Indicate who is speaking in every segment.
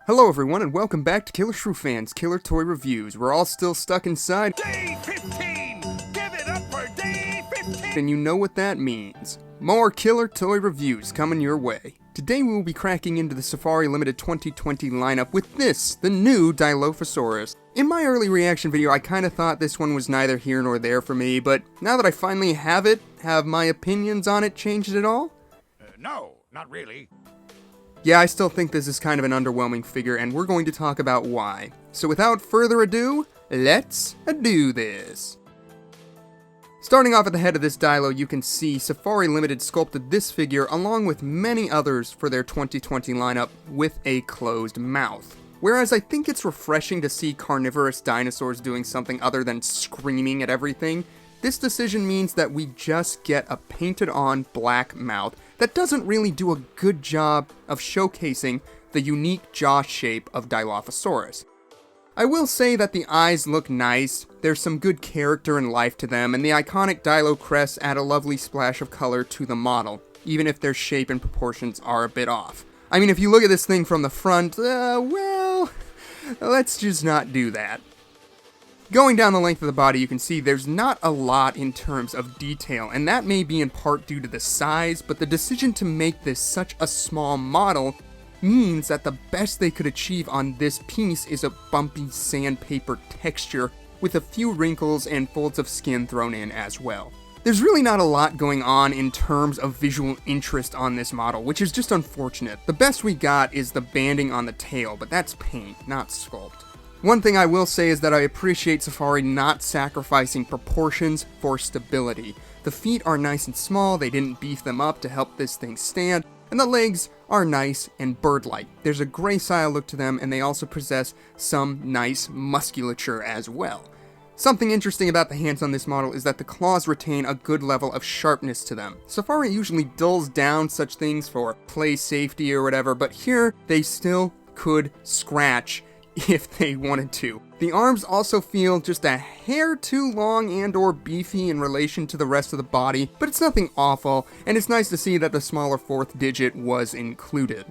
Speaker 1: Hello everyone and welcome back to Killer Shrew Fans Killer Toy Reviews. We're all still stuck inside.
Speaker 2: Day 15! Give it up for Day 15!
Speaker 1: And you know what that means. More Killer Toy Reviews coming your way. Today we will be cracking into the Safari Ltd 2020 lineup with this, the new Dilophosaurus. In my early reaction video I kinda thought this one was neither here nor there for me, but now that I finally have it, have my opinions on it changed at all?
Speaker 2: No, not really.
Speaker 1: Yeah, I still think this is kind of an underwhelming figure, and we're going to talk about why. So without further ado, let's do this. Starting off at the head of this Dilo, you can see Safari Ltd sculpted this figure along with many others for their 2020 lineup with a closed mouth. Whereas I think it's refreshing to see carnivorous dinosaurs doing something other than screaming at everything, this decision means that we just get a painted-on black mouth that doesn't really do a good job of showcasing the unique jaw shape of Dilophosaurus. I will say that the eyes look nice, there's some good character and life to them, and the iconic Dilo crests add a lovely splash of color to the model, even if their shape and proportions are a bit off. I mean, if you look at this thing from the front, well, let's just not do that. Going down the length of the body, you can see there's not a lot in terms of detail, and that may be in part due to the size, but the decision to make this such a small model means that the best they could achieve on this piece is a bumpy sandpaper texture with a few wrinkles and folds of skin thrown in as well. There's really not a lot going on in terms of visual interest on this model, which is just unfortunate. The best we got is the banding on the tail, but that's paint, not sculpt. One thing I will say is that I appreciate Safari not sacrificing proportions for stability. The feet are nice and small, they didn't beef them up to help this thing stand, and the legs are nice and bird-like. There's a gracile look to them, and they also possess some nice musculature as well. Something interesting about the hands on this model is that the claws retain a good level of sharpness to them. Safari usually dulls down such things for play safety or whatever, but here they still could scratch if they wanted to. The arms also feel just a hair too long and or beefy in relation to the rest of the body, but it's nothing awful, and it's nice to see that the smaller fourth digit was included.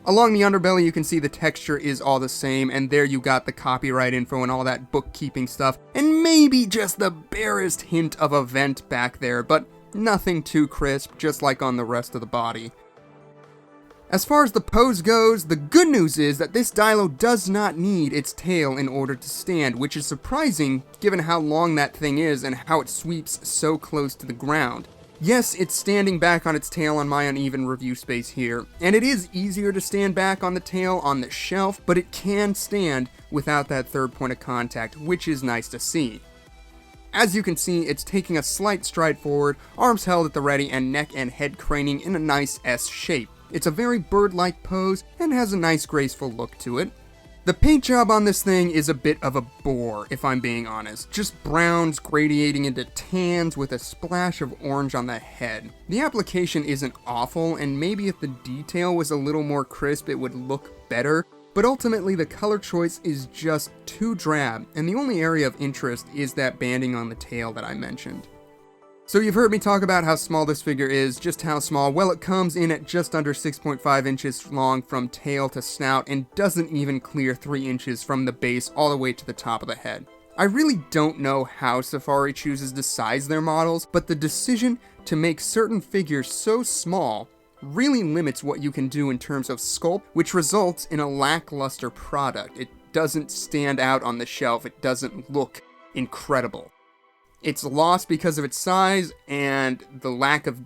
Speaker 1: Along the underbelly you can see the texture is all the same, and there you got the copyright info and all that bookkeeping stuff, and maybe just the barest hint of a vent back there, but nothing too crisp, just like on the rest of the body. As far as the pose goes, the good news is that this Dilo does not need its tail in order to stand, which is surprising given how long that thing is and how it sweeps so close to the ground. Yes, it's standing back on its tail on my uneven review space here, and it is easier to stand back on the tail on the shelf, but it can stand without that third point of contact, which is nice to see. As you can see, it's taking a slight stride forward, arms held at the ready, and neck and head craning in a nice S shape. It's a very bird-like pose and has a nice graceful look to it. The paint job on this thing is a bit of a bore, if I'm being honest. Just browns gradiating into tans with a splash of orange on the head. The application isn't awful, and maybe if the detail was a little more crisp it would look better, but ultimately the color choice is just too drab, and the only area of interest is that banding on the tail that I mentioned. So you've heard me talk about how small this figure is, just how small. Well, it comes in at just under 6.5 inches long from tail to snout and doesn't even clear 3 inches from the base all the way to the top of the head. I really don't know how Safari chooses to size their models, but the decision to make certain figures so small really limits what you can do in terms of sculpt, which results in a lackluster product. It doesn't stand out on the shelf, it doesn't look incredible. It's lost because of its size, and the lack of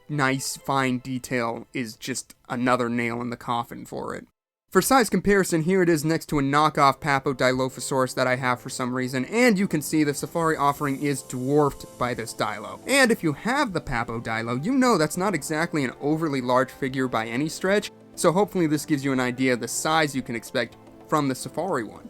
Speaker 1: nice, fine detail is just another nail in the coffin for it. For size comparison, here it is next to a knockoff Papo Dilophosaurus that I have for some reason, and you can see the Safari offering is dwarfed by this Dilo. And if you have the Papo Dilo, you know that's not exactly an overly large figure by any stretch, so hopefully this gives you an idea of the size you can expect from the Safari one.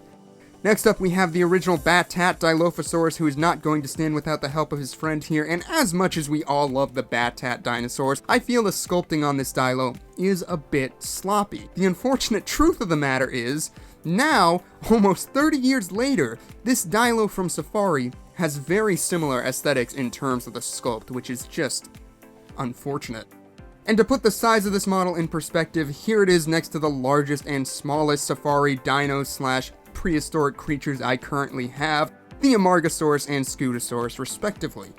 Speaker 1: Next up, we have the original Bat-Tat Dilophosaurus, who is not going to stand without the help of his friend here, and as much as we all love the Bat-Tat dinosaurs, I feel the sculpting on this Dilo is a bit sloppy. The unfortunate truth of the matter is, now, almost 30 years later, this Dilo from Safari has very similar aesthetics in terms of the sculpt, which is just unfortunate. And to put the size of this model in perspective, here it is next to the largest and smallest safari dino/prehistoric creatures I currently have, the Amargasaurus and Scutosaurus respectively.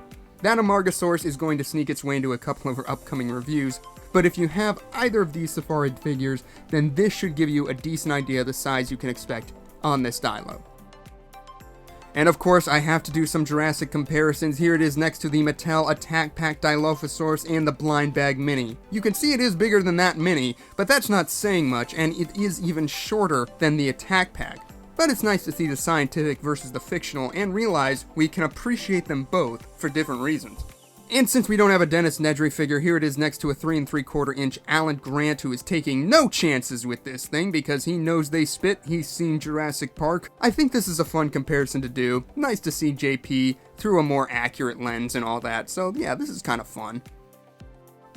Speaker 1: That Amargasaurus is going to sneak its way into a couple of our upcoming reviews, but if you have either of these safari figures, then this should give you a decent idea of the size you can expect on this Dilo. And of course, I have to do some Jurassic comparisons. Here it is next to the Mattel Attack Pack Dilophosaurus and the Blind Bag Mini. You can see it is bigger than that Mini, but that's not saying much, and it is even shorter than the Attack Pack. But it's nice to see the scientific versus the fictional and realize we can appreciate them both for different reasons. And since we don't have a Dennis Nedry figure, here it is next to a 3 3/4 inch Alan Grant, who is taking no chances with this thing because he knows they spit, he's seen Jurassic Park. I think this is a fun comparison to do. Nice to see JP through a more accurate lens and all that, so yeah, this is kind of fun.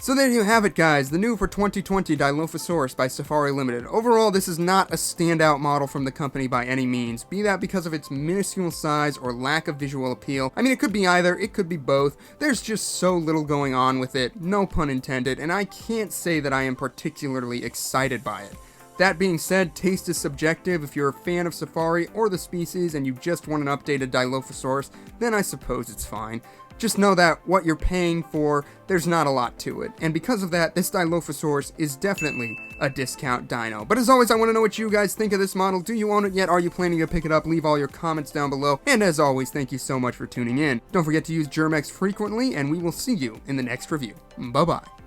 Speaker 1: So there you have it, guys, the new for 2020 Dilophosaurus by Safari Ltd. Overall, this is not a standout model from the company by any means, be that because of its minuscule size or lack of visual appeal. I mean, it could be either, it could be both. There's just so little going on with it, no pun intended, and I can't say that I am particularly excited by it. That being said, taste is subjective. If you're a fan of Safari or the species and you just want an updated Dilophosaurus, then I suppose it's fine. Just know that what you're paying for, there's not a lot to it, and because of that, this Dilophosaurus is definitely a discount dino. But as always, I want to know what you guys think of this model. Do you own it yet? Are you planning to pick it up? Leave all your comments down below, and as always, thank you so much for tuning in. Don't forget to use Germex frequently, and we will see you in the next review. Bye-bye.